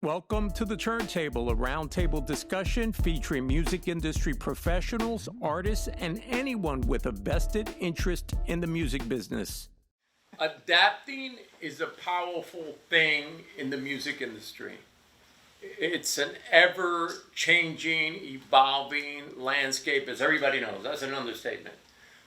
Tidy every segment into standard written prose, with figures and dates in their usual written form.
Welcome to the Turntable, a roundtable discussion featuring music industry professionals, artists, and anyone with a vested interest in the music business. Adapting is a powerful thing in the music industry. It's an ever-changing, evolving landscape, as everybody knows. That's an understatement.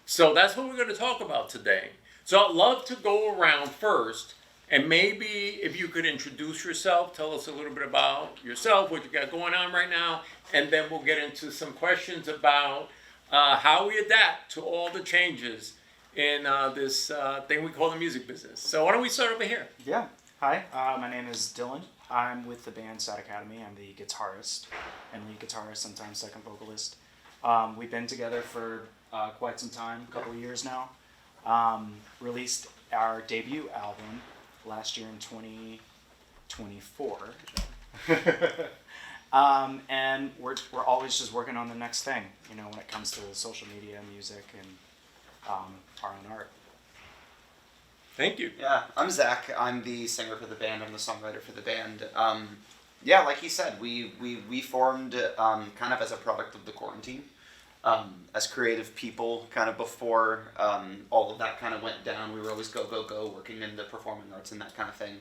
So that's what we're going to talk about today. So I'd love to go around first, and maybe if you could introduce yourself, tell us a little bit about yourself, what you got going on right now, and then we'll get into some questions about how we adapt to all the changes in this thing we call the music business. So why don't we start over here? Yeah. Hi, my name is Dylan. I'm with the band Sad Academy. I'm the guitarist and lead guitarist, sometimes second vocalist. We've been together for quite some time, a couple of years now. Released our debut album last year in 2024. And we're always just working on the next thing, you know, when it comes to social media, music, and our own art. Thank you. Yeah, I'm Zach. I'm the singer for the band. I'm the songwriter for the band. Yeah, like he said, we formed kind of as a product of the quarantine. As creative people, kind of before all of that kind of went down, we were always go, working in the performing arts and that kind of thing.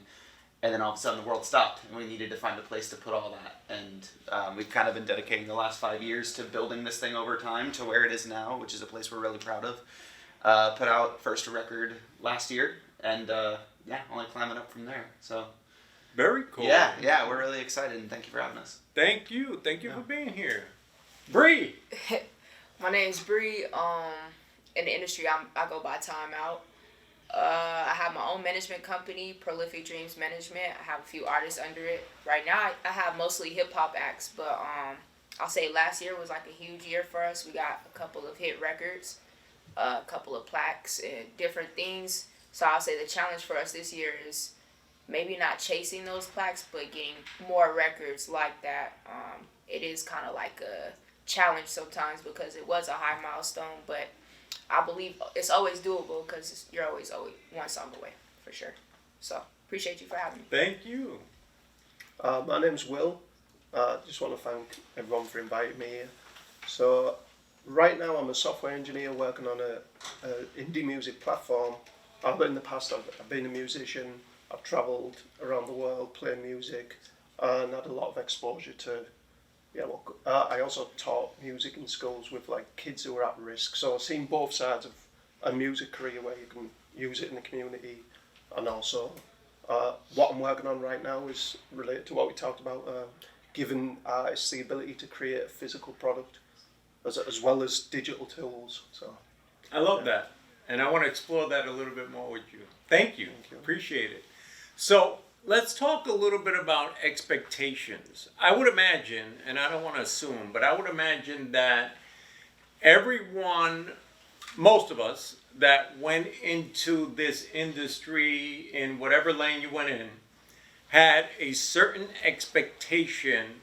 And then all of a sudden the world stopped, and we needed to find a place to put all that. And we've kind of been dedicating the last 5 years to building this thing over time to where it is now, which is a place we're really proud of. Put out first a record last year, and only climbing up from there. So very cool. Yeah, we're really excited, and thank you for having us. Thank you for being here. Bree. My name's Bree. In the industry, I go by Time Out. I have my own management company, Prolific Dreams Management. I have a few artists under it. Right now, I have mostly hip-hop acts, but I'll say last year was like a huge year for us. We got a couple of hit records, a couple of plaques, and different things. So I'll say the challenge for us this year is maybe not chasing those plaques, but getting more records like that. It is kind of like a challenge sometimes because it was a high milestone, but I believe it's always doable because you're always one song away, for sure. So, appreciate you for having me. Thank you. My name's Will. Just want to thank everyone for inviting me here. So, right now I'm a software engineer working on a indie music platform. In the past I've been a musician. I've travelled around the world playing music and had a lot of exposure to I also taught music in schools with like kids who are at risk. So I've seen both sides of a music career where you can use it in the community, and also what I'm working on right now is related to what we talked about, giving artists the ability to create a physical product as well as digital tools. So I love that, and I want to explore that a little bit more with you. Thank you. Appreciate it. So let's talk a little bit about expectations. I would imagine, and I don't want to assume, but I would imagine that everyone, most of us, that went into this industry in whatever lane you went in, had a certain expectation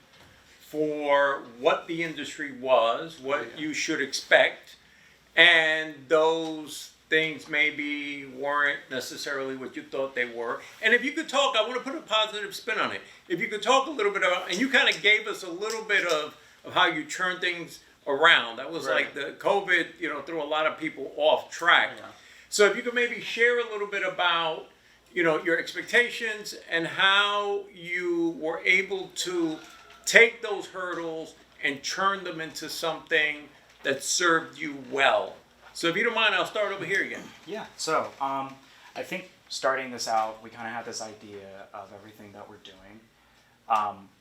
for what the industry was, what you should expect, and those things maybe weren't necessarily what you thought they were. And if you could talk, I want to put a positive spin on it. If you could talk a little bit about, and you kind of gave us a little bit of how you turn things around. That was right. Like the COVID, threw a lot of people off track. Yeah. So if you could maybe share a little bit about, your expectations and how you were able to take those hurdles and turn them into something that served you well. So if you don't mind, I'll start over here again. Yeah, so I think starting this out, we kind of had this idea of everything that we're doing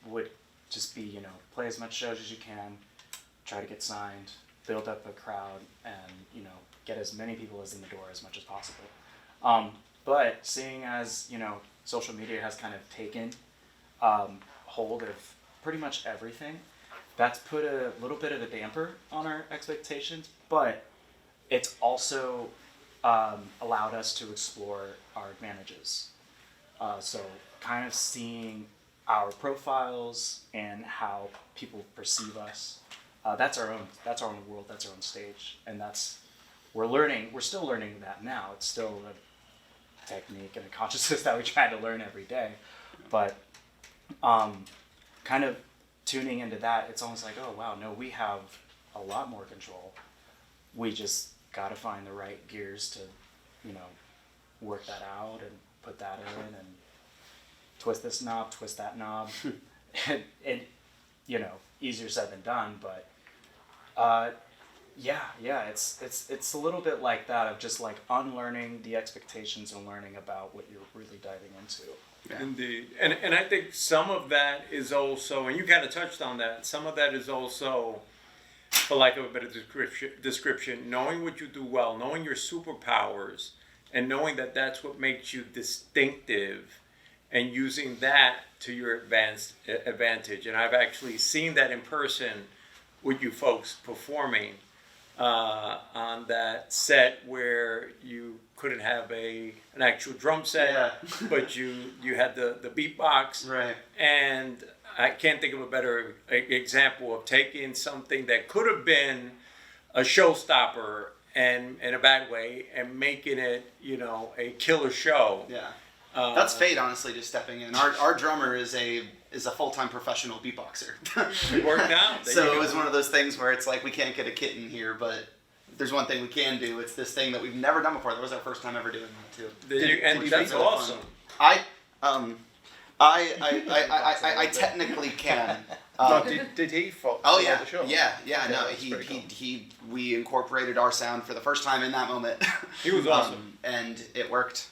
would just be, play as much shows as you can, try to get signed, build up a crowd, and, get as many people as in the door as much as possible. But seeing as, social media has kind of taken hold of pretty much everything, that's put a little bit of a damper on our expectations, but it's also allowed us to explore our advantages. So kind of seeing our profiles and how people perceive us. That's our own world, that's our own stage. And we're still learning that now. It's still a technique and a consciousness that we try to learn every day. But kind of tuning into that, it's almost like, oh wow, no, we have a lot more control. We just got to find the right gears to, work that out and put that in and twist this knob, twist that knob. and easier said than done, but it's a little bit like that, of just like unlearning the expectations and learning about what you're really diving into. Yeah. Indeed. And I think some of that is also, and you kind of touched on that, some of that is also, for lack of a better description, knowing what you do well, knowing your superpowers, and knowing that that's what makes you distinctive, and using that to your advantage. And I've actually seen that in person with you folks performing on that set where you couldn't have an actual drum set, but you had the beatbox. Right. And I can't think of a better example of taking something that could have been a showstopper and in a bad way, and making it, a killer show. Yeah. That's fate, honestly, just stepping in. Our drummer is a full-time professional beatboxer. It worked out. So it was one of those things where it's like, we can't get a kit in here, but if there's one thing we can do, it's this thing that we've never done before. That was our first time ever doing that too. And that's really awesome. Fun. I technically can. Did he follow yeah, the show? yeah. Okay, No, that's pretty cool. we incorporated our sound for the first time in that moment. He was awesome. And it worked.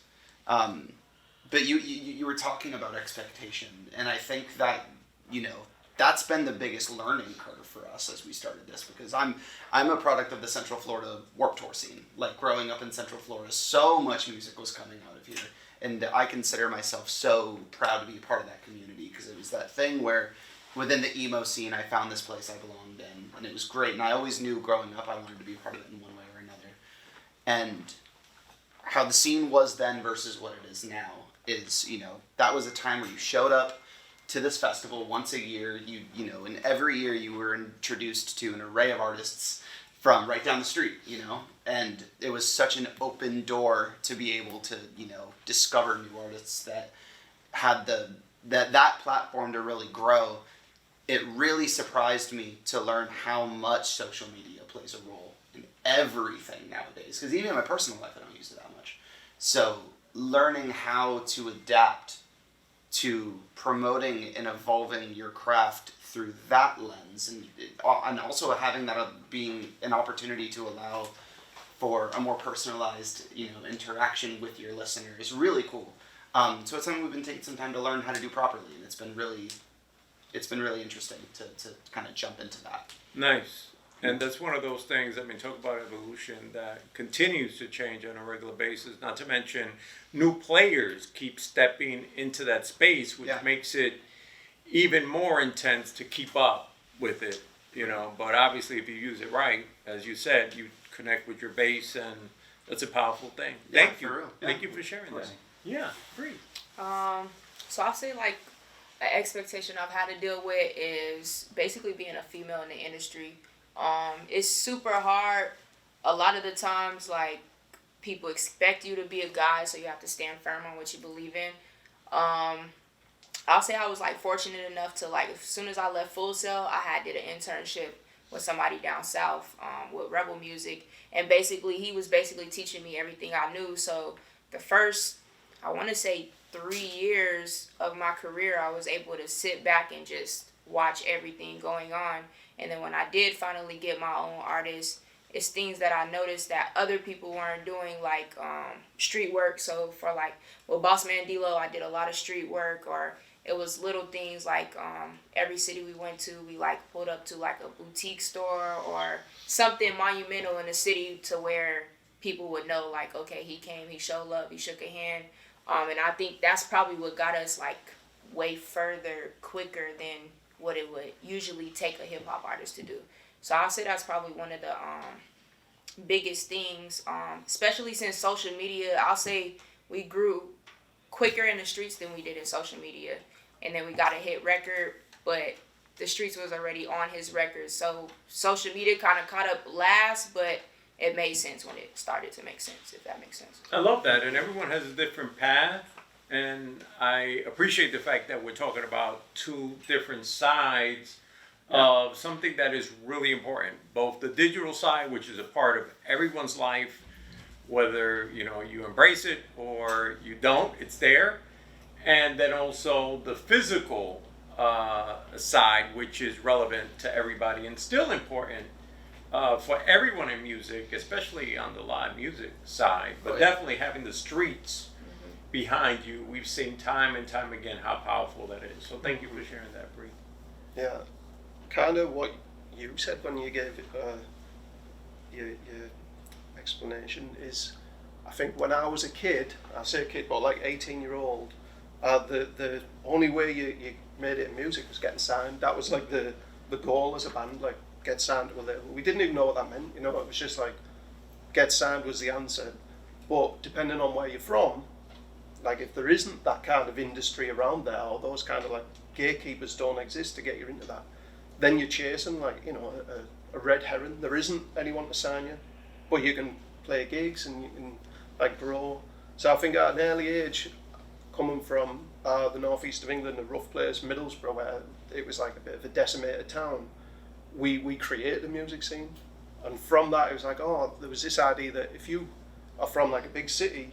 But you were talking about expectation, and I think that that's been the biggest learning curve for us as we started this, because I'm a product of the Central Florida Warped Tour scene. Like, growing up in Central Florida, so much music was coming out of here, and I consider myself so proud to be a part of that community, because it was that thing where within the emo scene I found this place I belonged in, and it was great, and I always knew growing up I wanted to be a part of it in one way or another. And how the scene was then versus what it is now is, that was a time where you showed up to this festival once a year, and every year you were introduced to an array of artists from right down the street, and it was such an open door to be able to, discover new artists that had that platform to really grow. It really surprised me to learn how much social media plays a role in everything nowadays, because even in my personal life I don't use it that much. So learning how to adapt to promoting and evolving your craft through that lens, and also having that being an opportunity to allow for a more personalized, interaction with your listener is really cool. So it's something we've been taking some time to learn how to do properly, and it's been really interesting to kind of jump into that. Nice. And that's one of those things, talk about evolution that continues to change on a regular basis, not to mention new players keep stepping into that space, which makes it even more intense to keep up with it, but obviously if you use it right, as you said, you connect with your base, and that's a powerful thing. Thank you. Thank you for sharing this. Yeah, great. So I'll say, like, an expectation I've had to deal with is basically being a female in the industry. It's super hard. A lot of the times, like, people expect you to be a guy, so you have to stand firm on what you believe in. I'll say I was, like, fortunate enough to, like, as soon as I left Full Sail, I did an internship with somebody down south with Rebel Music, and he was teaching me everything I knew. So the first, I want to say, 3 years of my career, I was able to sit back and just watch everything going on. And then when I did finally get my own artists, it's things that I noticed that other people weren't doing, like street work. So for, like, with Boss Man D-Lo, I did a lot of street work, or it was little things like every city we went to, we, like, pulled up to, like, a boutique store or something monumental in the city to where people would know, like, okay, he came, he showed love, he shook a hand. And I think that's probably what got us, like, way further quicker than what it would usually take a hip-hop artist to do. So I'll say that's probably one of the biggest things, especially since social media. I'll say we grew quicker in the streets than we did in social media. And then we got a hit record, but the streets was already on his record. So social media kind of caught up last, but it made sense when it started to make sense, if that makes sense. I love that, and everyone has a different path and I appreciate the fact that we're talking about two different sides of something that is really important. Both the digital side, which is a part of everyone's life, whether you embrace it or you don't, it's there. And then also the physical side, which is relevant to everybody and still important for everyone in music, especially on the live music side, but definitely having the streets behind you. We've seen time and time again how powerful that is. So thank you for sharing that, Bree. Yeah, kind of what you said when you gave your explanation is, I think when I was a kid, I say a kid, but like 18-year-old, the only way you made it in music was getting signed. That was like the goal as a band, like get signed to a label. We didn't even know what that meant, it was just like get signed was the answer. But depending on where you're from, like if there isn't that kind of industry around there, or those kind of like gatekeepers don't exist to get you into that, then you're chasing like a red herring. There isn't anyone to sign you, but you can play gigs and you can like grow. So I think at an early age, coming from the northeast of England, a rough place, Middlesbrough, where it was like a bit of a decimated town, we created a music scene, and from that it was like, there was this idea that if you are from like a big city,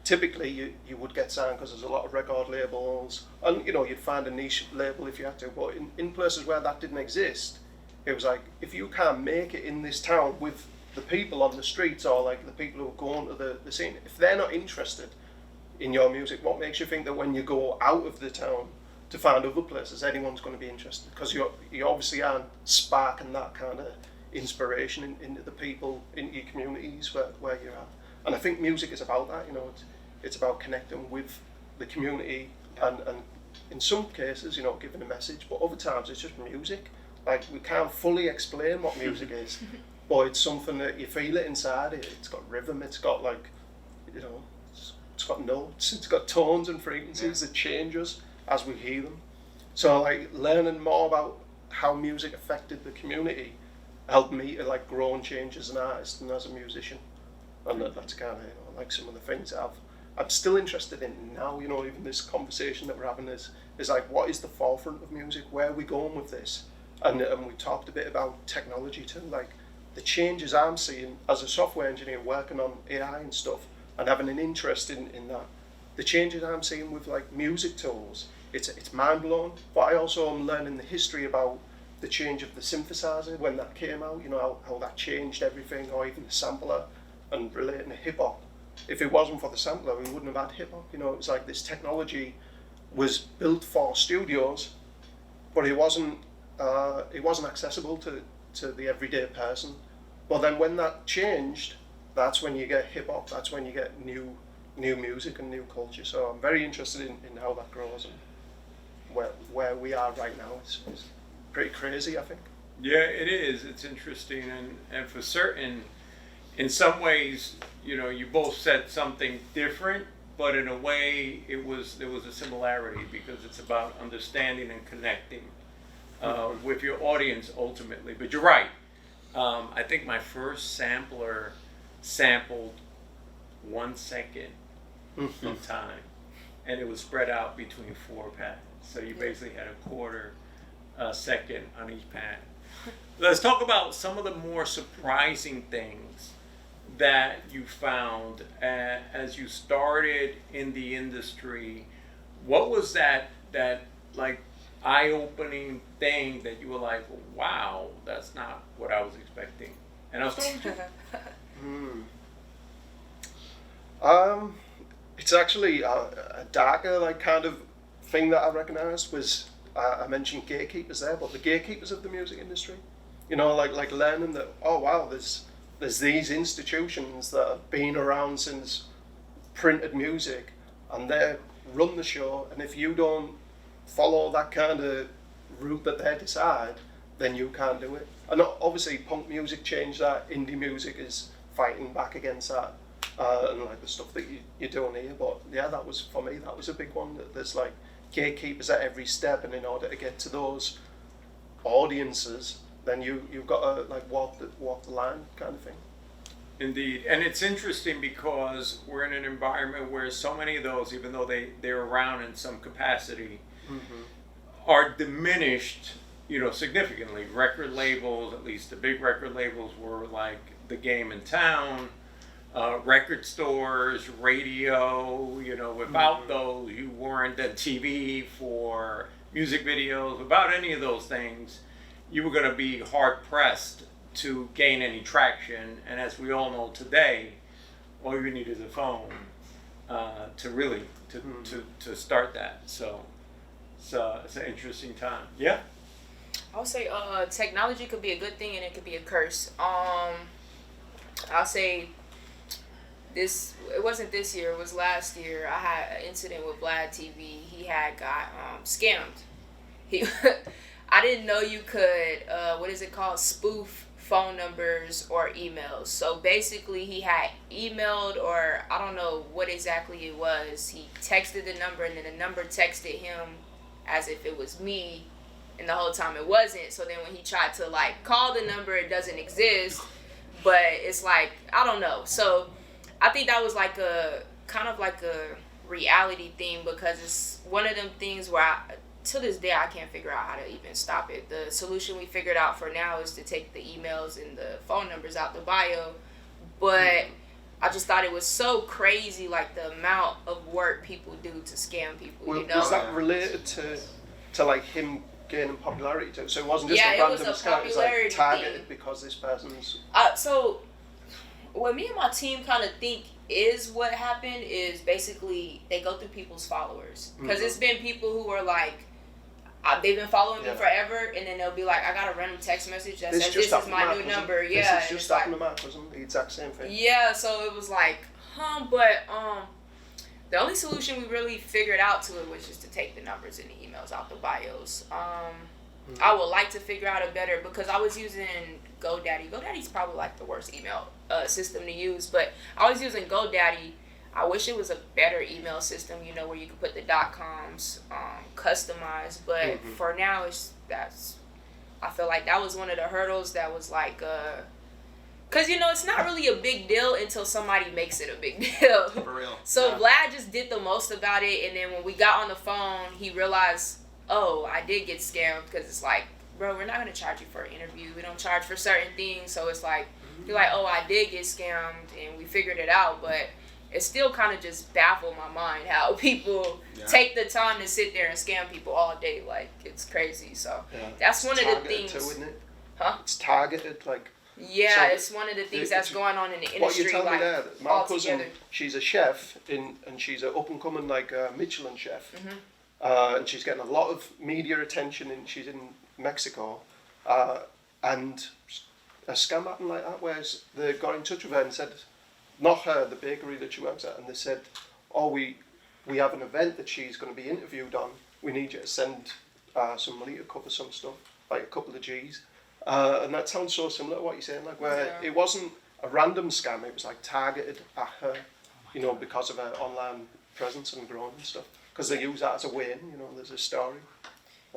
typically you would get signed because there's a lot of record labels, and you'd find a niche label if you had to. But in places where that didn't exist, it was like, if you can't make it in this town with the people on the streets, or like the people who are going to the scene, if they're not interested in your music, what makes you think that when you go out of the town to find other places, anyone's going to be interested? Because you obviously aren't sparking that kind of inspiration into the people, into your communities where you're at. And I think music is about that, it's about connecting with the community, and in some cases, giving a message, but other times it's just music. Like, we can't fully explain what music is, but it's something that you feel it inside it. It's got rhythm, it's got like, it's got notes, it's got tones and frequencies that change us as we hear them. So like learning more about how music affected the community helped me to like grow and change as an artist and as a musician. And that's kind of like some of the things that I'm still interested in now. Even this conversation that we're having is like, what is the forefront of music? Where are we going with this? And we talked a bit about technology too, like the changes I'm seeing as a software engineer working on AI and stuff and having an interest in that. The changes I'm seeing with like music tools, it's mind blowing. But I also am learning the history about the change of the synthesizer when that came out. How that changed everything, or even the sampler, and relating to hip hop. If it wasn't for the sampler, we wouldn't have had hip hop. It was like this technology was built for studios, but it wasn't accessible to the everyday person. But then when that changed, that's when you get hip hop. That's when you get new music and new culture. So I'm very interested in how that grows and where we are right now. It's pretty crazy, I think. Yeah, it is. It's interesting, and for certain, in some ways, you both said something different, but in a way, there was a similarity, because it's about understanding and connecting with your audience ultimately. But you're right. I think my first sampler sampled 1 second of time, and it was spread out between 4 pads. So you basically had a quarter second on each pad. Let's talk about some of the more surprising things that you found as you started in the industry. What was that like eye-opening thing that you were like, wow, that's not what I was expecting? And I was talking to It's actually a darker like kind of thing that I recognised was, I mentioned gatekeepers there, but the gatekeepers of the music industry. Like learning that, oh wow, there's these institutions that have been around since printed music, and they run the show, and if you don't follow that kind of route that they decide, then you can't do it. And obviously punk music changed that, indie music is fighting back against that, and like the stuff that you don't hear. But yeah, that was, for me, that was a big one, that there's like gatekeepers at every step, and in order to get to those audiences, then you've got to like walk the line kind of thing. Indeed. And it's interesting because we're in an environment where so many of those, even though they're around in some capacity, are diminished, significantly. Record labels, at least the big record labels, were like the game in town. Record stores, radio, without those, you weren't at TV for music videos. Without any of those things, you were going to be hard pressed to gain any traction. And as we all know today, all you need is a phone to really to start that. So it's an interesting time. Yeah. I would say technology could be a good thing and it could be a curse. I'll say it wasn't this year, it was last year. I had an incident with Vlad TV. He had got scammed. I didn't know you could what is it called, spoof phone numbers or emails. So basically he had emailed, or I don't know what exactly it was. He texted the number and then the number texted him as if it was me, and the whole time it wasn't. So then when he tried to call the number, it doesn't exist, but it's I don't know. So I think that was a kind of a reality thing, because it's one of them things where to this day I can't figure out how to even stop it. The solution we figured out for now is to take the emails and the phone numbers out the bio, but I just thought it was so crazy, the amount of work people do to scam people. Well, was that related to him gaining popularity too? So it wasn't just a random scam. It was targeted because this person's. So what me and my team kind of think is what happened is basically they go through people's followers, because it's been people who are they've been following me forever, and then they'll be I got a random text message that says this is my new number. Yeah, this is just happened to Mark, wasn't the exact same thing. Yeah, so it was but the only solution we really figured out to it was just to take the numbers and the emails out the bios. I would like to figure out a better, because I was using GoDaddy. GoDaddy's probably the worst email system to use, but I was using GoDaddy. I wish it was a better email system, where you could put the .coms customized. But for now, I feel like that was one of the hurdles that was because it's not really a big deal until somebody makes it a big deal. For real. So Vlad just did the most about it, and then when we got on the phone, he realized, oh, I did get scammed, because it's bro, we're not gonna charge you for an interview. We don't charge for certain things. So it's you're oh, I did get scammed, and we figured it out, but it still kind of just baffled my mind how people take the time to sit there and scam people all day. It's crazy. So that's one of the things. Too, isn't it? Huh? It's targeted, Yeah, so it's one of the things that's going on in the industry. What you're telling me there, my cousin, altogether. she's a chef, and she's an up-and-coming Michelin chef, and she's getting a lot of media attention, and she's in Mexico, and a scam happened like that, whereas they got in touch with her and said, not her, the bakery that she works at, and they said, oh, we have an event that she's going to be interviewed on, we need you to send some money to cover some stuff, a couple of G's. And that sounds so similar to what you're saying, where it wasn't a random scam, it was targeted at her, because of her online presence and growing and stuff. Because they use that as a way in, there's a story.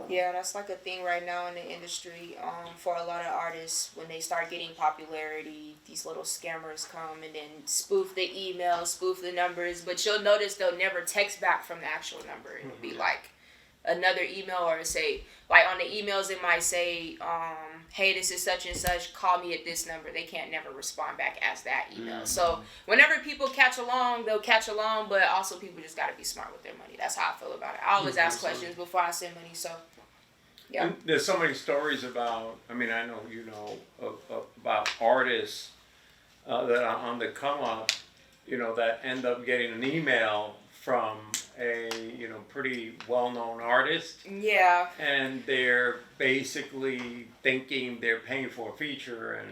Yeah, that's a thing right now in the industry. For a lot of artists, when they start getting popularity, these little scammers come and then spoof the email, spoof the numbers. But you'll notice they'll never text back from the actual number. It'll be another email, or say on the emails it might say, hey, this is such and such, call me at this number. They can't never respond back as that email. So whenever people catch along, they'll catch along, but also people just got to be smart with their money. That's how I feel about it. I always ask questions before I send money. So yeah, and there's so many stories about, I know about artists that are on the come up, that end up getting an email from a pretty well-known artist. Yeah. And they're basically thinking they're paying for a feature, and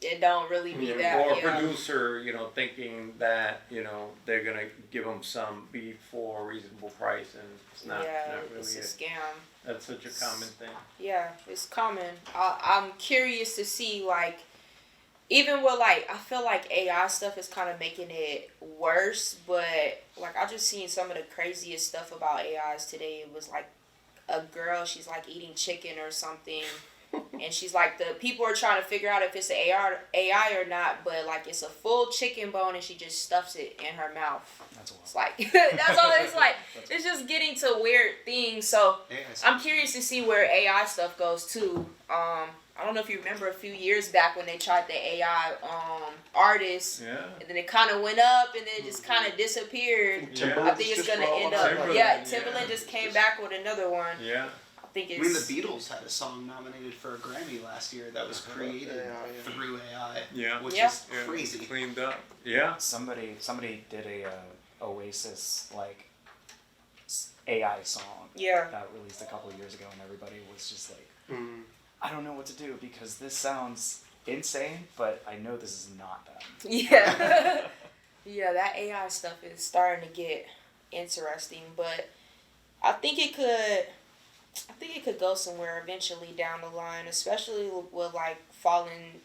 it don't really be that. Or a producer, you know, thinking that, you know, they're going to give them some beef for a reasonable price, and it's not, not really it's a scam. That's such a common thing. Yeah, it's common. I'm curious to see, like, even with, like, I feel like AI stuff is kind of making it worse, but, like, I just seen some of the craziest stuff about AIs today. It was, like, a girl, she's, like, eating chicken or something, And she's like, the people are trying to figure out if it's an AI or not, but like it's a full chicken bone and she just stuffs it in her mouth. That's wild. It's like, that's all it's like. It's just getting to weird things. So I'm curious to see where AI stuff goes too. I don't know if you remember a few years back when they tried the AI artists, and then it kind of went up and then it just kind of disappeared. Yeah. I think it's gonna end up. Timbaland just came back with another one. Yeah. I think I mean, the Beatles had a song nominated for a Grammy last year that was created through AI, which is crazy. Cleaned up. Yeah. Somebody did a Oasis like AI song that released a couple of years ago, and everybody was just like, I don't know what to do because this sounds insane, but I know this is not that. Yeah. Yeah, that AI stuff is starting to get interesting, but I think it could go somewhere eventually down the line, especially with like fallen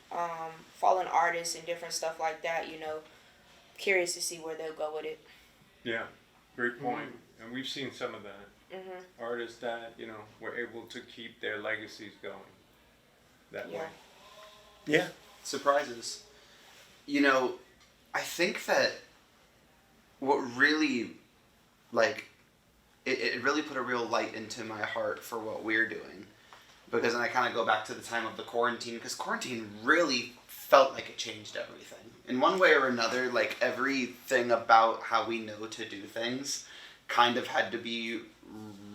artists and different stuff like that, you know. Curious to see where they'll go with it. Yeah, great point. And we've seen some of that. Artists that, you know, were able to keep their legacies going that way. Yeah. Surprises. You know, I think that what really, like, it really put a real light into my heart for what we're doing. Because then I kind of go back to the time of the quarantine, because quarantine really felt like it changed everything. In one way or another, like, everything about how we know to do things kind of had to be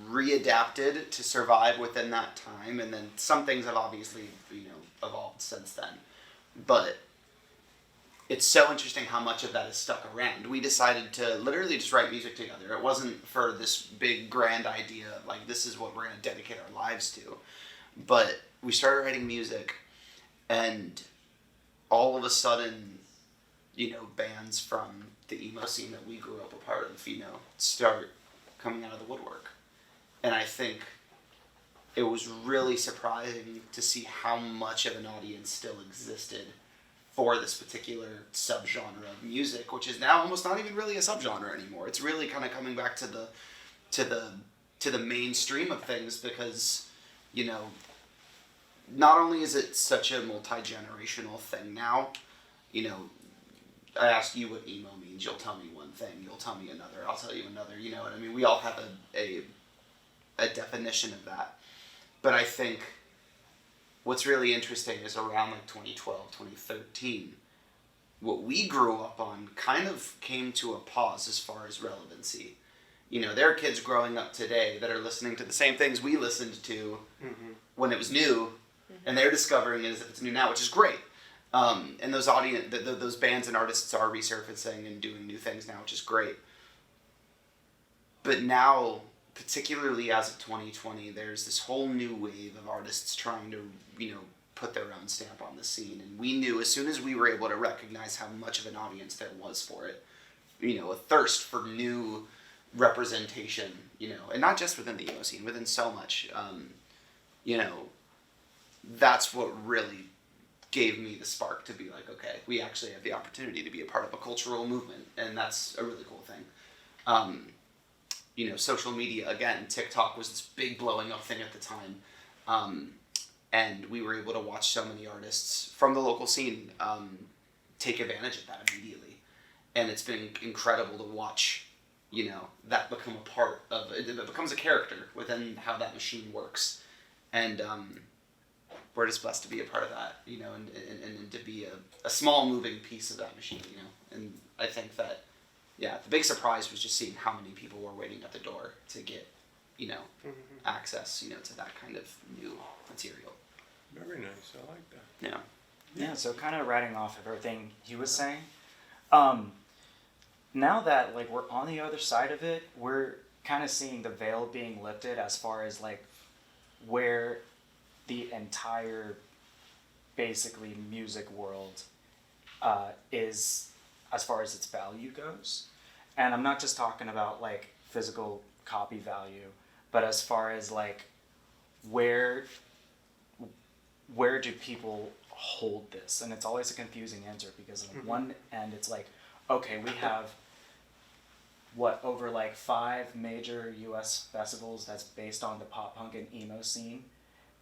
readapted to survive within that time, and then some things have obviously, you know, evolved since then. But it's so interesting how much of that is stuck around. We decided to literally just write music together. It wasn't for this big grand idea, like this is what we're going to dedicate our lives to. But we started writing music, and all of a sudden, you know, bands from the emo scene that we grew up a part of, you know, start coming out of the woodwork. And I think it was really surprising to see how much of an audience still existed for this particular subgenre of music, which is now almost not even really a subgenre anymore. It's really kind of coming back to the mainstream of things, because, you know, not only is it such a multi-generational thing now, you know, I ask you what emo means, you'll tell me one thing, you'll tell me another, I'll tell you another, you know what I mean? We all have a definition of that. But I think what's really interesting is around like 2012, 2013, what we grew up on kind of came to a pause as far as relevancy. You know, there are kids growing up today that are listening to the same things we listened to when it was new, and they're discovering it as if it's new now, which is great. And those bands and artists are resurfacing and doing new things now, which is great. But now, particularly as of 2020, there's this whole new wave of artists trying to, you know, put their own stamp on the scene. And we knew as soon as we were able to recognize how much of an audience there was for it, you know, a thirst for new representation, you know, and not just within the emo scene, within so much, you know, that's what really gave me the spark to be like, okay, we actually have the opportunity to be a part of a cultural movement, and that's a really cool thing. You know, social media, again, TikTok was this big blowing up thing at the time, and we were able to watch so many artists from the local scene take advantage of that immediately, and it's been incredible to watch, you know, that become a part of it. It becomes a character within how that machine works, and we're just blessed to be a part of that, you know, and to be a small moving piece of that machine, you know. And I think that, yeah, the big surprise was just seeing how many people were waiting at the door to get, you know, access, you know, to that kind of new material. Very nice. I like that. Yeah. Yeah, so kind of riding off of everything he was saying, now that, like, we're on the other side of it, we're kind of seeing the veil being lifted as far as, like, where the entire, basically, music world is as far as its value goes. And I'm not just talking about, like, physical copy value, but as far as, like, where do people hold this? And it's always a confusing answer, because on one end it's like, okay, we have over like 5 major US festivals that's based on the pop punk and emo scene,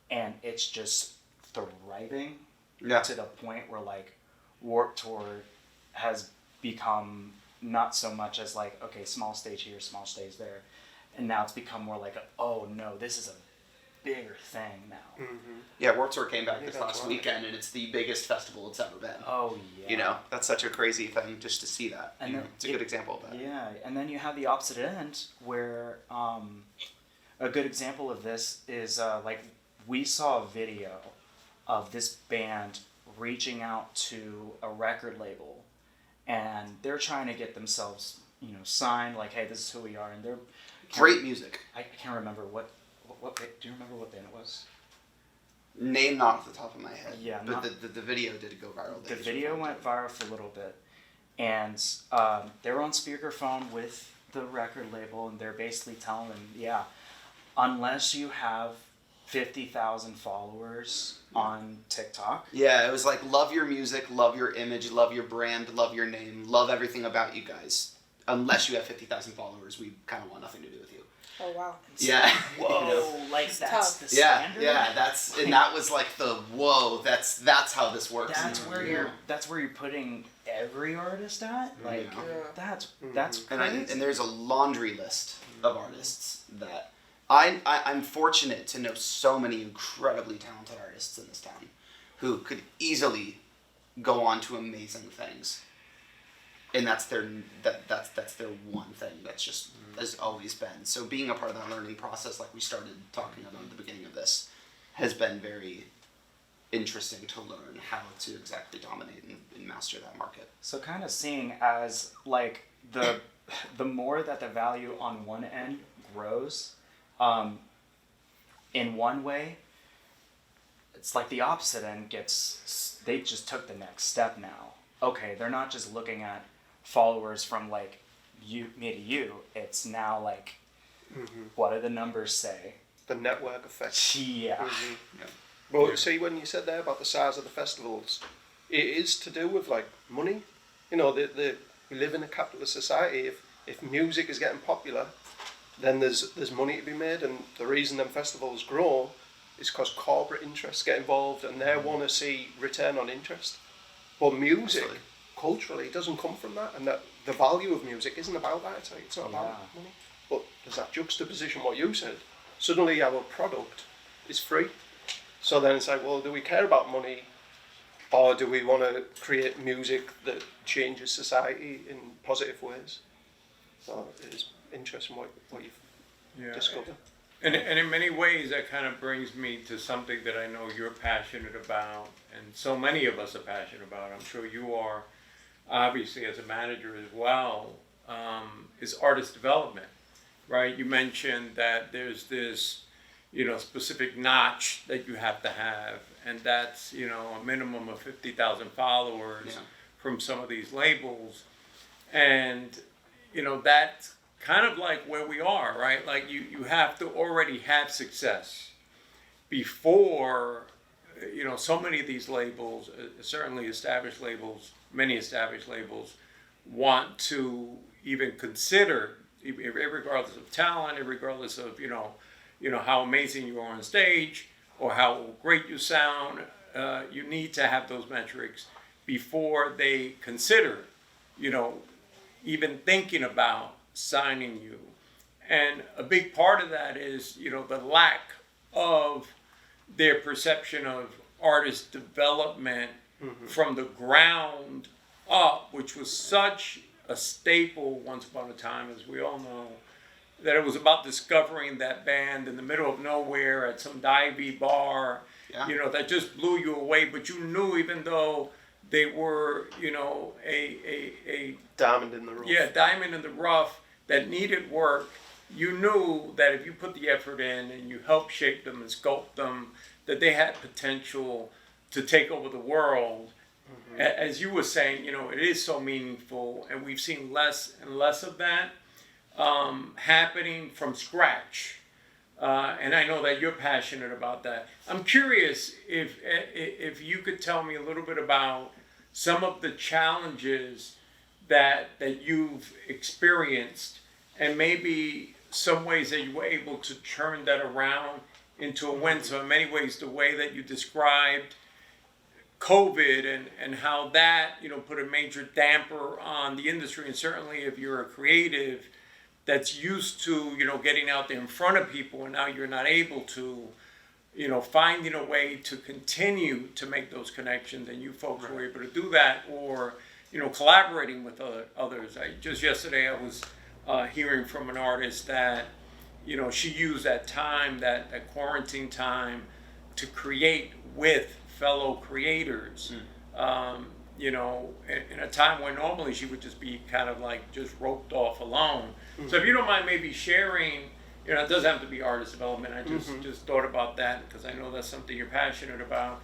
and it's just thriving Yeah. to the point where like Warped Tour has become not so much as like, okay, small stage here, small stage there, and now it's become more like, oh no, this is a bigger thing now. Yeah, Warped Tour came back Yeah, this that's last right. weekend, and it's the biggest festival it's ever been. Oh yeah. You know, that's such a crazy thing just to see that. And You know, then it's a good example of that. Yeah, and then you have the opposite end where a good example of this is like we saw a video of this band reaching out to a record label, and they're trying to get themselves, you know, signed. Like, hey, this is who we are, and they're Great music. I can't remember what do you remember what band it was? Name not off the top of my head. Yeah, But not- the video did go viral. The video went viral for a little bit, and they were on speakerphone with the record label, and they're basically telling them, yeah, unless you have 50,000 followers on TikTok. Yeah, it was like, love your music, love your image, love your brand, love your name, love everything about you guys. Unless you have 50,000 followers, we kind of want nothing to do with you. Oh wow. Yeah. Whoa, like It's that's tough. the Yeah, standard? yeah, and that was like the whoa. That's how this works. That's where you're putting every artist at. Like Yeah. that's crazy. And there's a laundry list of artists that I'm fortunate to know so many incredibly talented artists in this town who could easily go on to amazing things. And that's their one thing that's just has always been. So being a part of that learning process, like we started talking about at the beginning of this, has been very interesting to learn how to exactly dominate and master that market. So kind of seeing as like the more that the value on one end grows, in one way, it's like the opposite end they just took the next step now. Okay, they're not just looking at followers from like me to you. It's now like, what do the numbers say? The network effect. Yeah. Well, see, when you said there about the size of the festivals, it is to do with like money. You know, we live in a capitalist society. If music is getting popular, then there's money to be made, and the reason them festivals grow is because corporate interests get involved, and they want to see return on interest. But music, Absolutely. culturally, doesn't come from that, and that the value of music isn't about that. It's not about money. But there's that juxtaposition, what you said. Suddenly our product is free. So then it's like, well, do we care about money, or do we want to create music that changes society in positive ways? So it is interesting what you've discovered. And in many ways, that kind of brings me to something that I know you're passionate about, and so many of us are passionate about. I'm sure you are, obviously, as a manager as well, is artist development, right? You mentioned that there's this, specific notch that you have to have, and that's, a minimum of 50,000 followers from some of these labels. And, that's kind of like where we are, right? Like you have to already have success before, so many of these labels, certainly established labels, many established labels, want to even consider, regardless of talent, regardless of, how amazing you are on stage or how great you sound, you need to have those metrics before they consider, even thinking about signing you. And a big part of that is, the lack of their perception of artist development from the ground up, which was such a staple once upon a time, as we all know, that it was about discovering that band in the middle of nowhere at some divey bar, that just blew you away. But you knew, even though they were, a Diamond in the rough. Yeah, diamond in the rough that needed work, you knew that if you put the effort in and you helped shape them and sculpt them, that they had potential to take over the world. As you were saying, it is so meaningful, and we've seen less and less of that happening from scratch. And I know that you're passionate about that. I'm curious if you could tell me a little bit about some of the challenges that you've experienced, and maybe some ways that you were able to turn that around into a win. So in many ways, the way that you described COVID and how that, put a major damper on the industry, and certainly if you're a creative that's used to, getting out there in front of people, and now you're not able to, finding a way to continue to make those connections, and you folks were able to do that, or, collaborating with others. Just yesterday I was hearing from an artist that, she used that time, that quarantine time, to create with fellow creators, in a time when normally she would just be kind of like just roped off alone. So if you don't mind maybe sharing, it doesn't have to be artist development, I just thought about that because I know that's something you're passionate about,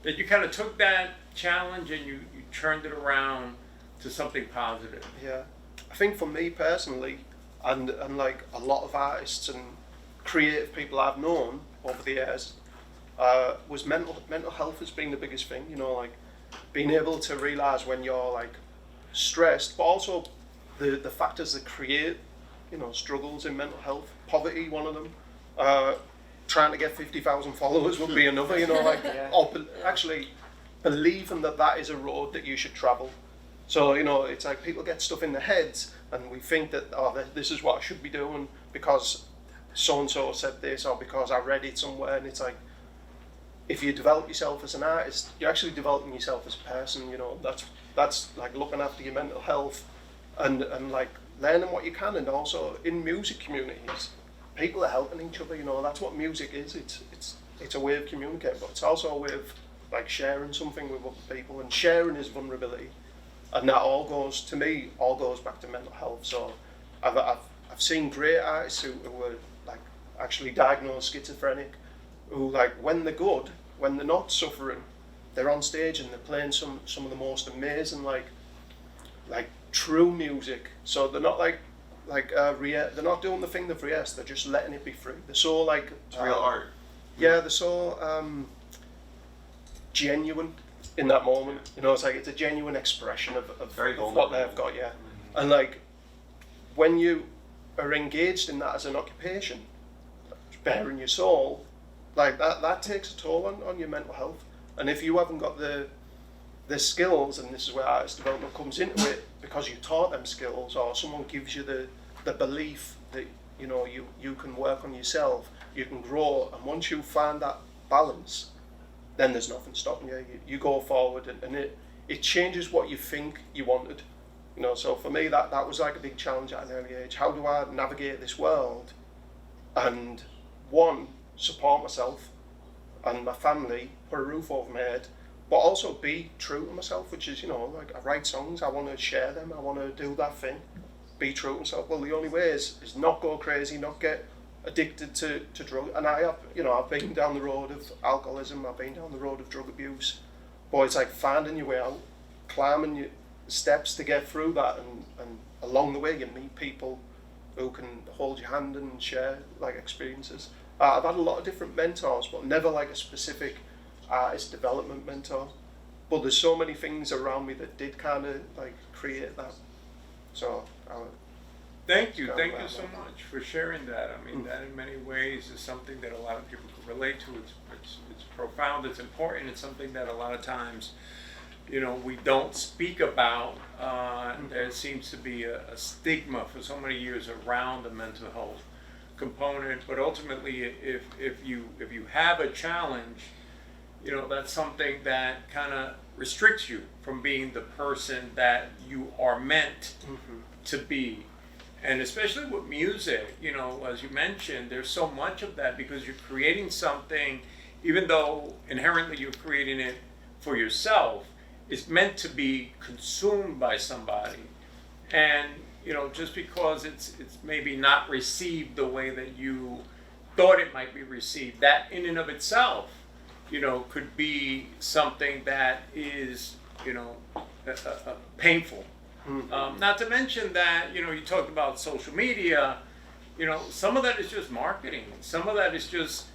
that you kind of took that challenge and you turned it around to something positive. Yeah, I think for me personally, and like a lot of artists and creative people I've known over the years, was mental health has been the biggest thing. Like being able to realize when you're like stressed, but also the factors that create, struggles in mental health. Poverty, one of them. Trying to get 50,000 followers would be another. Or actually believing that is a road that you should travel. So it's like people get stuff in their heads, and we think that this is what I should be doing because so and so said this, or because I read it somewhere, and it's like, if you develop yourself as an artist, you're actually developing yourself as a person. That's like looking after your mental health, and like learning what you can, and also in music communities, people are helping each other. That's what music is. It's a way of communicating, but it's also a way of like sharing something with other people, and sharing is vulnerability, and that all goes back to mental health. So I've seen great artists who were like actually diagnosed schizophrenic, who like when they're good, when they're not suffering, they're on stage and they're playing some of the most amazing like true music. So they're not they're not doing the thing they've rehearsed, they're just letting it be free. They're so like It's real art. Yeah, they're so genuine in that moment. It's like it's a genuine expression of what they've got. Yeah, and like when you are engaged in that as an occupation, bearing your soul, like that takes a toll on your mental health. And if you haven't got the skills, and this is where artist development comes into it, because you taught them skills, or someone gives you the belief that you can work on yourself, you can grow, and once you find that balance, then there's nothing stopping you. You go forward, and it changes what you think you wanted. So for me that was like a big challenge at an early age. How do I navigate this world and support myself and my family, put a roof over my head, but also be true to myself, which is, like I write songs, I want to share them, I want to do that thing, be true to myself. Well, the only way is not go crazy, not get addicted to drugs. And I've been down the road of alcoholism, I've been down the road of drug abuse, but it's like finding your way out, climbing your steps to get through that, and along the way you meet people who can hold your hand and share like experiences. I've had a lot of different mentors, but never like a specific artist development mentor. But there's so many things around me that did kind of like create that. So thank you so much for sharing that. I mean, that in many ways is something that a lot of people can relate to. It's profound, it's important, it's something that a lot of times, we don't speak about. There seems to be a stigma for so many years around the mental health component, but ultimately if you have a challenge, that's something that kind of restricts you from being the person that you are meant to be. And especially with music, as you mentioned, there's so much of that, because you're creating something, even though inherently you're creating it for yourself, it's meant to be consumed by somebody. And just because it's maybe not received the way that you thought it might be received, that in and of itself, could be something that is, painful. Not to mention that, you talked about social media, some of that is just marketing. Some of that is just,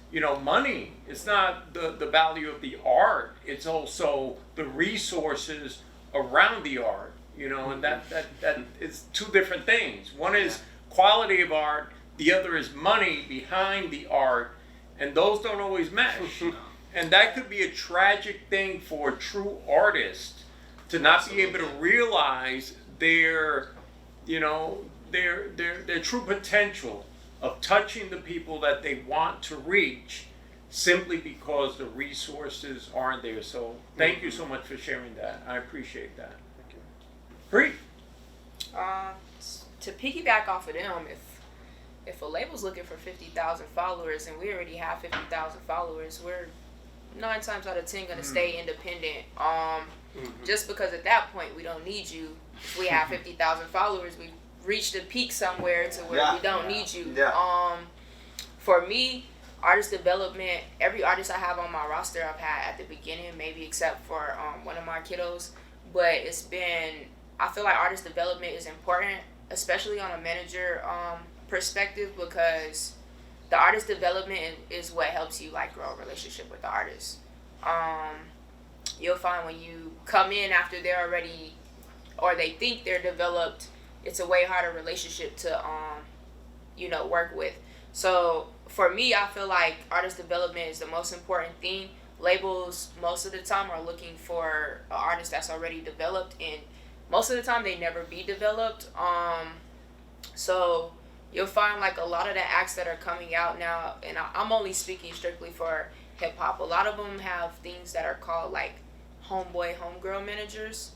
money. It's not the value of the art. It's also the resources around the art, and that is two different things. One is quality of art. The other is money behind the art. and those don't always mesh. And that could be a tragic thing for a true artist to not be able to realize their, you know, their true potential of touching the people that they want to reach simply because the resources aren't there. So thank you so much for sharing that. I appreciate that. Thank you. Bree. To piggyback off of them, if a label's looking for 50,000 followers and we already have 50,000 followers, we're 9 times out of 10 gonna stay independent. Just because at that point we don't need you. If we have 50,000 followers, we've reached a peak somewhere to where we don't need you. For me, artist development, every artist I have on my roster I've had at the beginning, maybe except for one of my kiddos, but it's been, I feel like artist development is important, especially on a manager perspective, because the artist development is what helps you like grow a relationship with the artist. You'll find when you come in after they're already, or they think they're developed, it's a way harder relationship to work with. So for me, I feel like artist development is the most important thing. Labels most of the time are looking for an artist that's already developed, and most of the time they never be developed. So you'll find like a lot of the acts that are coming out now, and I'm only speaking strictly for hip hop. A lot of them have things that are called like homeboy, homegirl managers.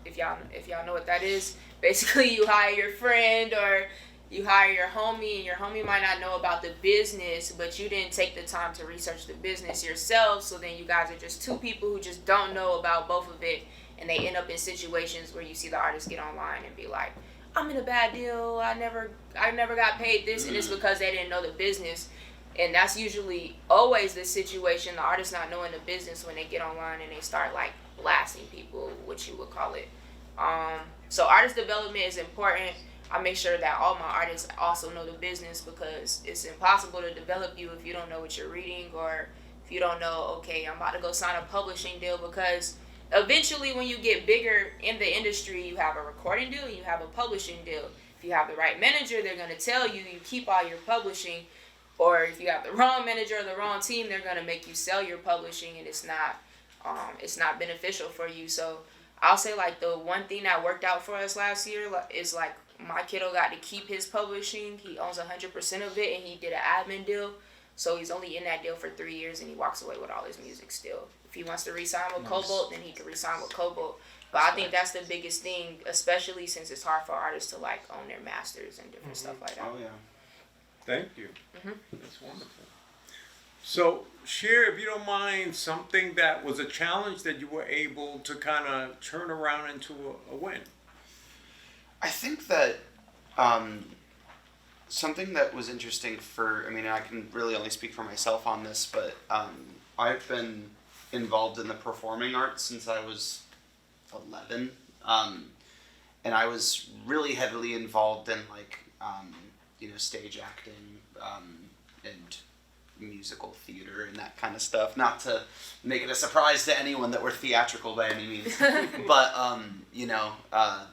If y'all know what that is, basically you hire your friend or you hire your homie, and your homie might not know about the business, but you didn't take the time to research the business yourself. So then you guys are just two people who just don't know about both of it, and they end up in situations where you see the artist get online and be like, I'm in a bad deal, I never got paid this, and it's because they didn't know the business. And that's usually always the situation, the artist not knowing the business, when they get online and they start like blasting people, which you would call it. So artist development is important. I make sure that all my artists also know the business, because it's impossible to develop you if you don't know what you're reading, or if you don't know, okay, I'm about to go sign a publishing deal, because eventually when you get bigger in the industry, you have a recording deal, you have a publishing deal. If you have the right manager, they're going to tell you keep all your publishing, or if you have the wrong manager or the wrong team, they're going to make you sell your publishing, and it's not beneficial for you. So I'll say like the one thing that worked out for us last year is like my kiddo got to keep his publishing. He owns 100% of it, and he did an admin deal. So he's only in that deal for 3 years, and he walks away with all his music still. If he wants to re-sign with Cobalt, then he can re-sign with Cobalt. But I think that's the biggest thing, especially since it's hard for artists to like own their masters and different stuff like that. Oh yeah. Thank you. That's wonderful. So share, if you don't mind, something that was a challenge that you were able to kind of turn around into a win. I think that something that was interesting I can really only speak for myself on this, but I've been involved in the performing arts since I was 11, and I was really heavily involved in like stage acting and musical theater and that kind of stuff. Not to make it a surprise to anyone that we're theatrical by any means, but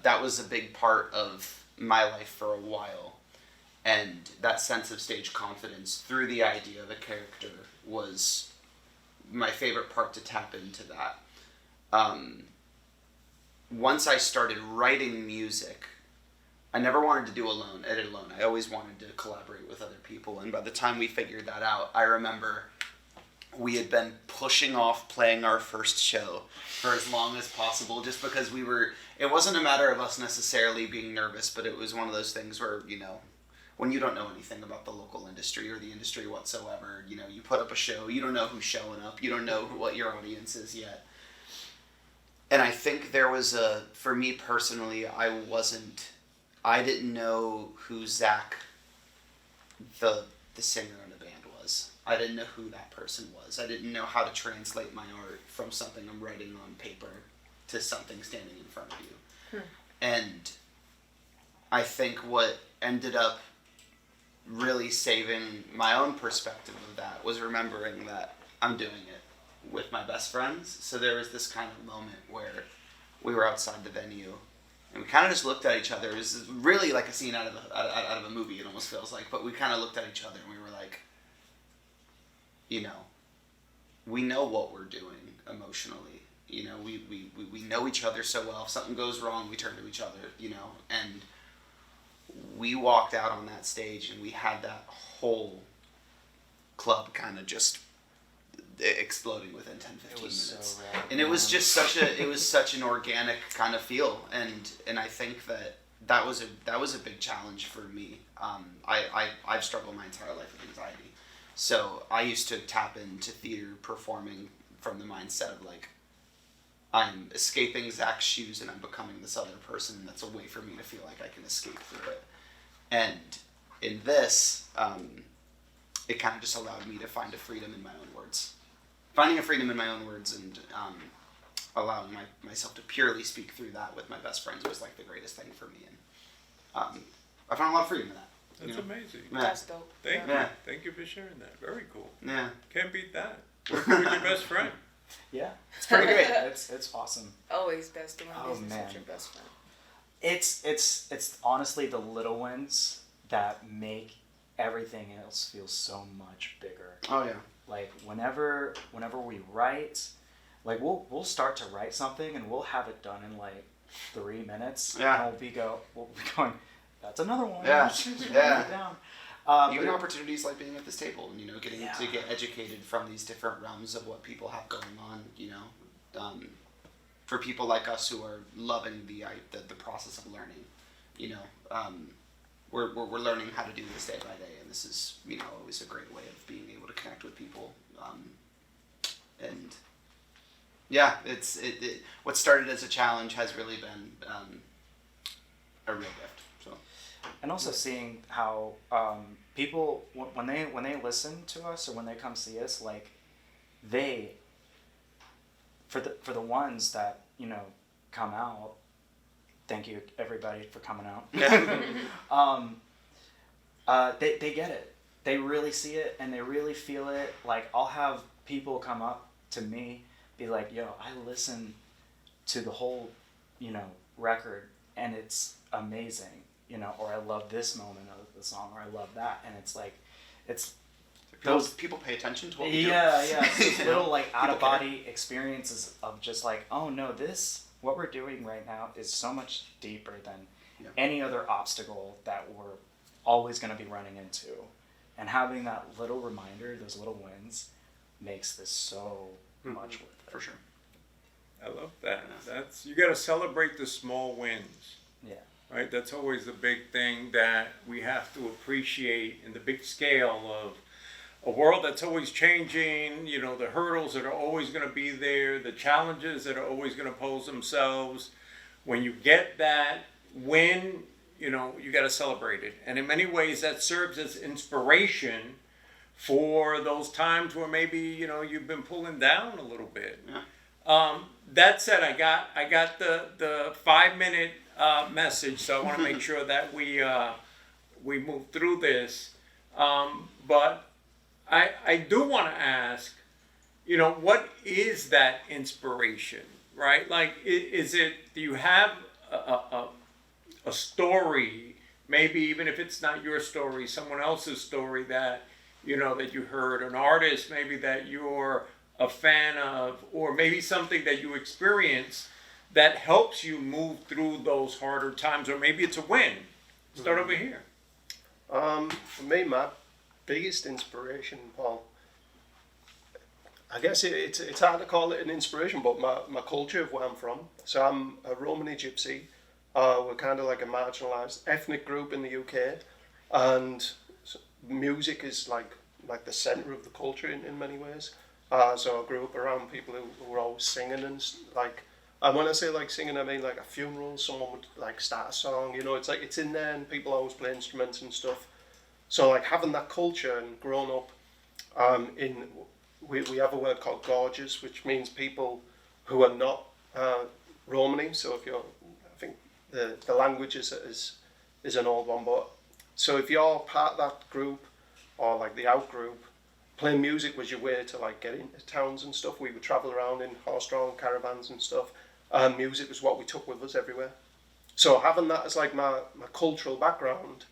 that was a big part of my life for a while, and that sense of stage confidence through the idea of a character was my favorite part to tap into that. Once I started writing music, I never wanted to edit alone. I always wanted to collaborate with other people, and by the time we figured that out, I remember we had been pushing off playing our first show for as long as possible, just because it wasn't a matter of us necessarily being nervous, but it was one of those things where, when you don't know anything about the local industry or the industry whatsoever, you put up a show, you don't know who's showing up, you don't know what your audience is yet. And I think there was for me personally, I didn't know who Zach, the singer in the band, was. I didn't know who that person was. I didn't know how to translate my art from something I'm writing on paper to something standing in front of you. And I think what ended up really saving my own perspective of that was remembering that I'm doing it with my best friends. So there was this kind of moment where we were outside the venue, and we kind of just looked at each other. It was really like a scene out of a movie, it almost feels like. But we kind of looked at each other, and we were like, you know, we know what we're doing emotionally. You know, we know each other so well. If something goes wrong, we turn to each other, you know, and we walked out on that stage and we had that whole club kind of just exploding within 10-15 minutes. So rad, and it was just such an organic kind of feel, and I think that was a big challenge for me. I've struggled my entire life with anxiety, so I used to tap into theater performing from the mindset of like, I'm escaping Zach's shoes and I'm becoming this other person, and that's a way for me to feel like I can escape through it. And in this, it kind of just allowed me to find a freedom in my own words. Finding a freedom in my own words and allowing myself to purely speak through that with my best friends was like the greatest thing for me. And I found a lot of freedom in that. That's amazing. Yeah. That's dope. Thank Yeah. you. Thank you for sharing that. Very cool. Yeah. Can't beat that. Working with your best friend. Yeah, It's pretty great. it's awesome. Always best doing Oh, business man. with your best friend. It's honestly the little wins that make everything else feel so much bigger. Oh yeah. Like whenever we write, like we'll start to write something and we'll have it done in like 3 minutes. Yeah. And we'll be going, that's another one. Yeah. Just write Yeah. it down. Even But- opportunities like being at this table and, you know, getting to get educated from these different realms of what people have going on, you know, for people like us who are loving the process of learning, you know, we're learning how to do this day by day, and this is, you know, always a great way of being able to connect with people, and yeah, it what started as a challenge has really been a real gift. So. And also seeing how people when they listen to us or when they come see us, like they for the ones that, you know, come out. Thank you everybody for coming out. They get it. They really see it and they really feel it. Like I'll have people come up to me, be like, "Yo, I listen to the whole, you know, record and it's amazing." You know, or I love this moment of the song, or I love that, and it's like, it's People pay attention to what we do. yeah, it's those You little know, like out of people care. body experiences of just like, oh no, what we're doing right now is so much deeper than Yeah. any other obstacle that we're always going to be running into, and having that little reminder, those little wins, makes this so much worth it. For sure. I love that. That's, you got to celebrate the small wins. Yeah. Right, that's always the big thing that we have to appreciate in the big scale of a world that's always changing, you know, the hurdles that are always going to be there, the challenges that are always going to pose themselves. When you get that win, you know, you got to celebrate it. And in many ways that serves as inspiration for those times where maybe, you know, you've been pulling down a little bit. Yeah. That said, I got the 5-minute message, so I want to make sure that we move through this. But I do want to ask, you know, what is that inspiration, right? Like, is it, do you have a story, maybe even if it's not your story, someone else's story that, you know, that you heard, an artist maybe that you're a fan of, or maybe something that you experienced that helps you move through those harder times, or maybe it's a win. Start over here. For me, my biggest inspiration, Paul, I guess it's hard to call it an inspiration, but my culture of where I'm from. So I'm a Romani Gypsy. We're kind of like a marginalised ethnic group in the UK, and music is like the centre of the culture in many ways. So I grew up around people who were always singing and like. And when I say like singing, I mean like a funeral, someone would like start a song, you know, it's like it's in there and people always play instruments and stuff. So like having that culture and growing up we have a word called gorges, which means people who are not Romani. So if you're, I think the language is an old one, but so if you're part of that group or like the out group, playing music was your way to like get into towns and stuff. We would travel around in horse-drawn caravans and stuff. Music was what we took with us everywhere. So having that as like my cultural background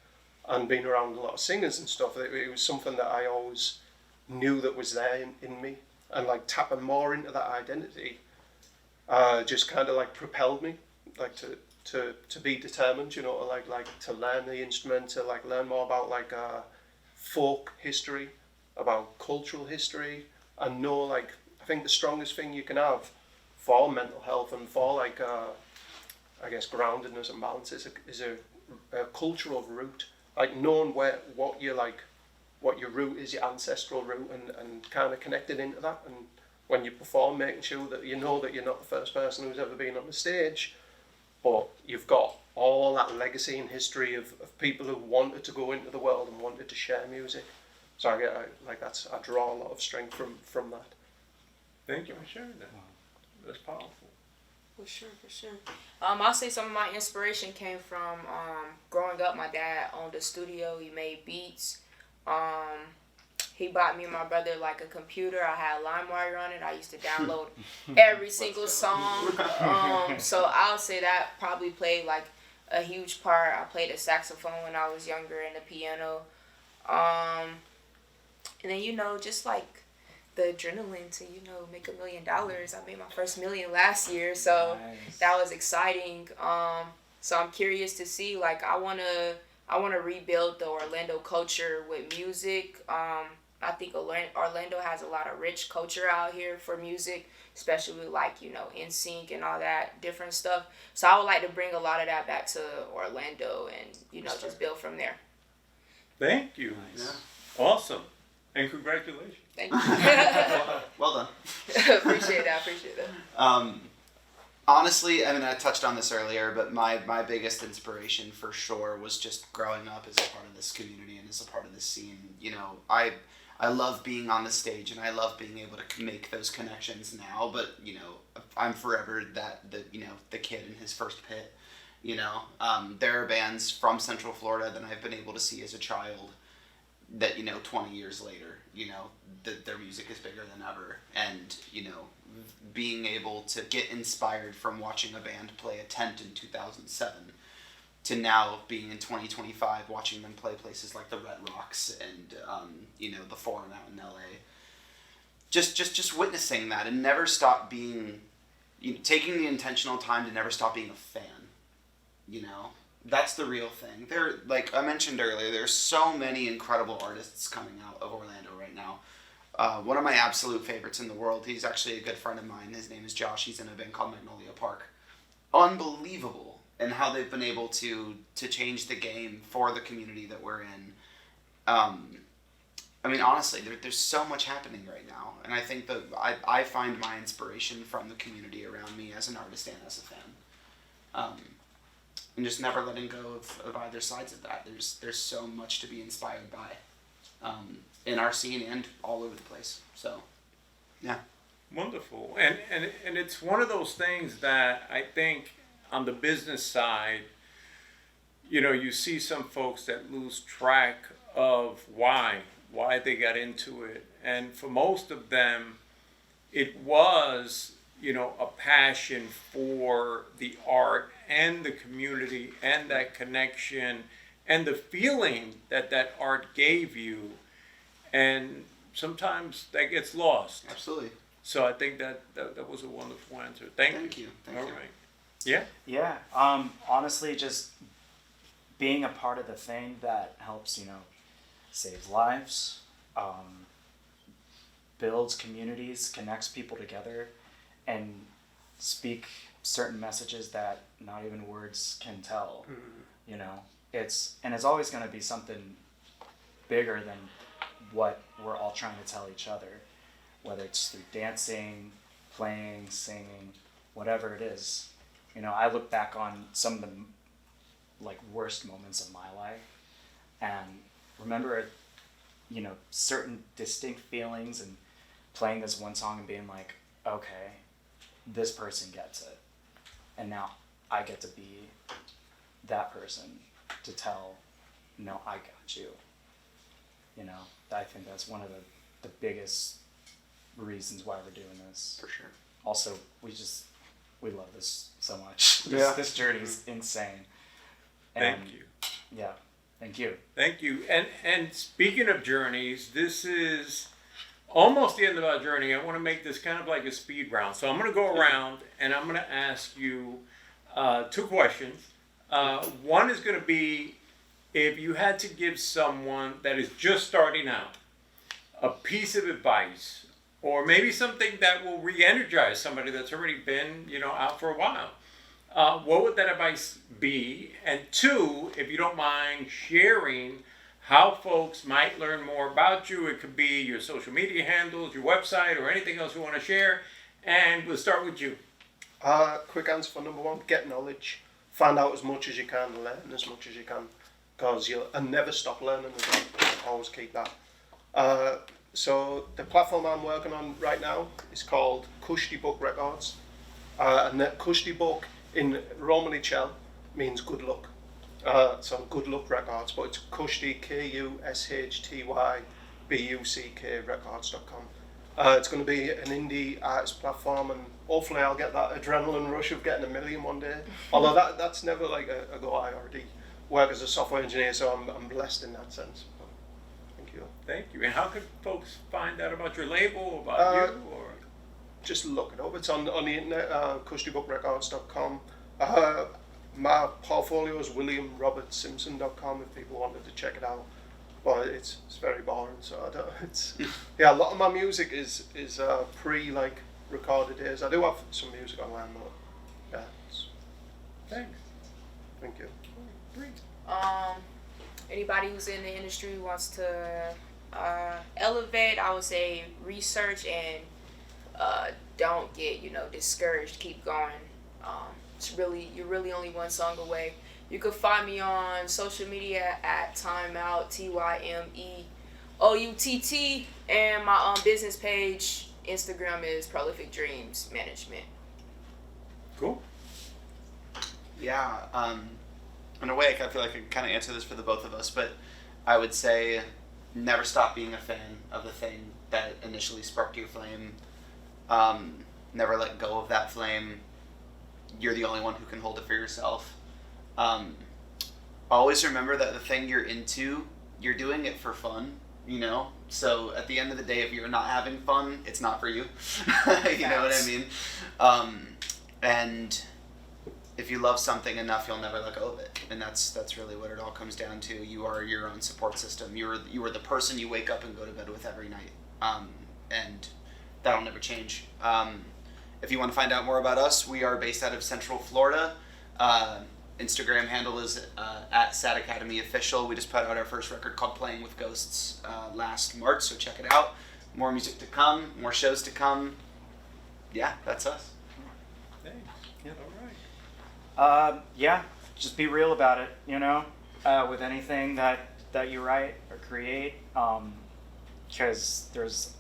and being around a lot of singers and stuff, it was something that I always knew that was there in me, and like tapping more into that identity just kind of like propelled me, like to be determined, you know, like to learn the instrument, to like learn more about like folk history, about cultural history, and know like I think the strongest thing you can have for mental health and for like I guess groundedness and balance is a cultural root, like knowing what your root is, your ancestral root, and kind of connected into that. And when you perform, making sure that you know that you're not the first person who's ever been on the stage, but you've got all that legacy and history of people who wanted to go into the world and wanted to share music. So I draw a lot of strength from that. Thank you for sharing that. That's powerful. For sure. I'll say some of my inspiration came from growing up. My dad owned a studio. He made beats. He bought me and my brother like a computer. I had LimeWire on it. I used to download every single song. So I'll say that probably played like a huge part. I played the saxophone when I was younger and the piano. And then, you know, just like the adrenaline to, you know, make $1 million. I made my first $1 million last year, so Nice. that was exciting. So I'm curious to see, like, I wanna rebuild the Orlando culture with music. I think Orlando has a lot of rich culture out here for music, especially with like, you know, NSYNC and all that different stuff. So I would like to bring a lot of that back to Orlando and, you know, just build from there. Thank you. Yeah. Awesome. And congratulations. Thank you. Well done. Appreciate that. Honestly, I mean, I touched on this earlier, but my biggest inspiration for sure was just growing up as a part of this community and as a part of this scene. You know, I love being on the stage and I love being able to make those connections now, but, you know, I'm forever the kid in his first pit. You know, there are bands from Central Florida that I've been able to see as a child that, you know, 20 years later, you know, their music is bigger than ever. And, you know, being able to get inspired from watching a band play a tent in 2007 to now being in 2025 watching them play places like the Red Rocks and, you know, the Forum out in LA. Just witnessing that and never stop being, you know, taking the intentional time to never stop being a fan, you know. That's the real thing. Like I mentioned earlier, there's so many incredible artists coming out of Orlando right now. One of my absolute favorites in the world, he's actually a good friend of mine. His name is Josh. He's in a band called Magnolia Park. Unbelievable in how they've been able to change the game for the community that we're in. I mean, honestly, there's so much happening right now. And I think that I find my inspiration from the community around me as an artist and as a fan. And just never letting go of either sides of that. There's so much to be inspired by in our scene and all over the place. So, yeah. Wonderful. And it's one of those things that I think on the business side, you know, you see some folks that lose track of why they got into it. And for most of them, it was, you know, a passion for the art and the community and that connection and the feeling that art gave you. And sometimes that gets lost. Absolutely. So I think that was a wonderful answer. Thank you. Thank All you. right. Yeah? Yeah. Honestly, just being a part of the thing that helps, you know, saves lives, builds communities, connects people together, and speak certain messages that not even words can tell. You know, it's always going to be something bigger than what we're all trying to tell each other, whether it's through dancing, playing, singing, whatever it is. You know, I look back on some of the like worst moments of my life and remember, you know, certain distinct feelings and playing this one song and being like, okay, this person gets it. And now I get to be that person to tell, no, I got you. You know, I think that's one of the biggest reasons why we're doing this. For sure. Also, we love this so much. Yeah. This journey is insane. Thank you. Yeah, thank you. Thank you. And speaking of journeys, this is almost the end of our journey. I want to make this kind of like a speed round. So I'm going to go around and I'm going to ask you 2 questions. One is going to be, if you had to give someone that is just starting out a piece of advice, or maybe something that will re-energize somebody that's already been, out for a while, what would that advice be? And 2, if you don't mind sharing how folks might learn more about you. It could be your social media handles, your website, or anything else you want to share. And we'll start with you. Quick answer for number 1, get knowledge. Find out as much as you can, learn as much as you can. Because and never stop learning as well. Always keep that. So the platform I'm working on right now is called Kushti Book Records. And that Kushti Book in Romani Chel means good luck. So Good Luck Records, but it's Kushti, Kushty Buck records.com. It's going to be an indie artist platform, and hopefully I'll get that adrenaline rush of getting 1 million one day. Although that's never like a goal. I already work as a software engineer, so I'm blessed in that sense. Thank you. Thank you. And how can folks find out about your label, about you? Or just look it up. It's on the internet, kushtybuckrecords.com. My portfolio is williamrobertssimpson.com if people wanted to check it out. But it's very boring, so I don't. A lot of my music is pre recorded days. I do have some music online, but thanks. Thank you. Anybody who's in the industry wants to elevate, I would say research and don't get discouraged. Keep going. You're really only one song away. You can find me on social media at Timeout TYMEOUTT, and my business page Instagram is Prolific Dreams Management. Cool. Yeah. In a way, I feel like I can kind of answer this for the both of us, but I would say never stop being a fan of the thing that initially sparked your flame. Never let go of that flame. You're the only one who can hold it for yourself. Always remember that the thing you're into, you're doing it for fun, So at the end of the day, if you're not having fun, it's not for you. You know what I mean? And if you love something enough, you'll never let go of it. And that's really what it all comes down to. You are your own support system. You are the person you wake up and go to bed with every night. And that'll never change. If you want to find out more about us, we are based out of Central Florida. Instagram handle is at Sad Academy Official. We just put out our first record called Playing with Ghosts last March, so check it out. More music to come, more shows to come. Yeah, that's us. Thanks. Yeah. All right. Just be real about it, with anything that you write or create, because there's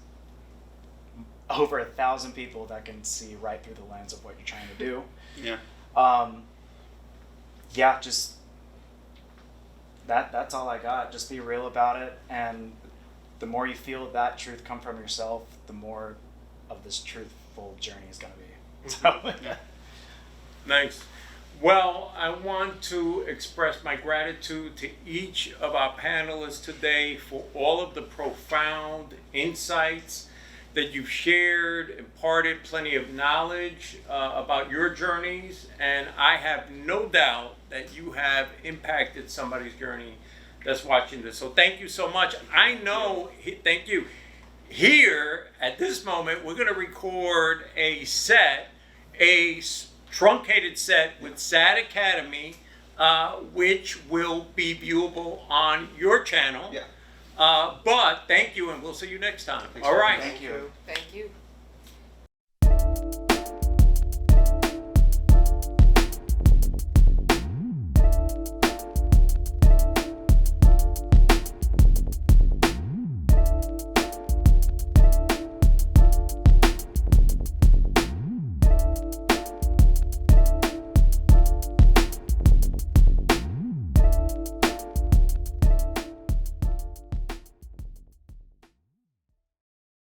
over 1,000 people that can see right through the lens of what you're trying to do. Just that's all I got. Just be real about it, and the more you feel that truth come from yourself, the more of this truthful journey is going to be. So, Nice. Well, I want to express my gratitude to each of our panelists today for all of the profound insights that you've shared, imparted plenty of knowledge about your journeys, and I have no doubt that you have impacted somebody's journey that's watching this. So thank you so much. I know, thank you. Here, at this moment, we're going to record a truncated set with Sad Academy, which will be viewable on your channel. Yeah. But thank you, and we'll see you next time. All right. Thank you. Thank you.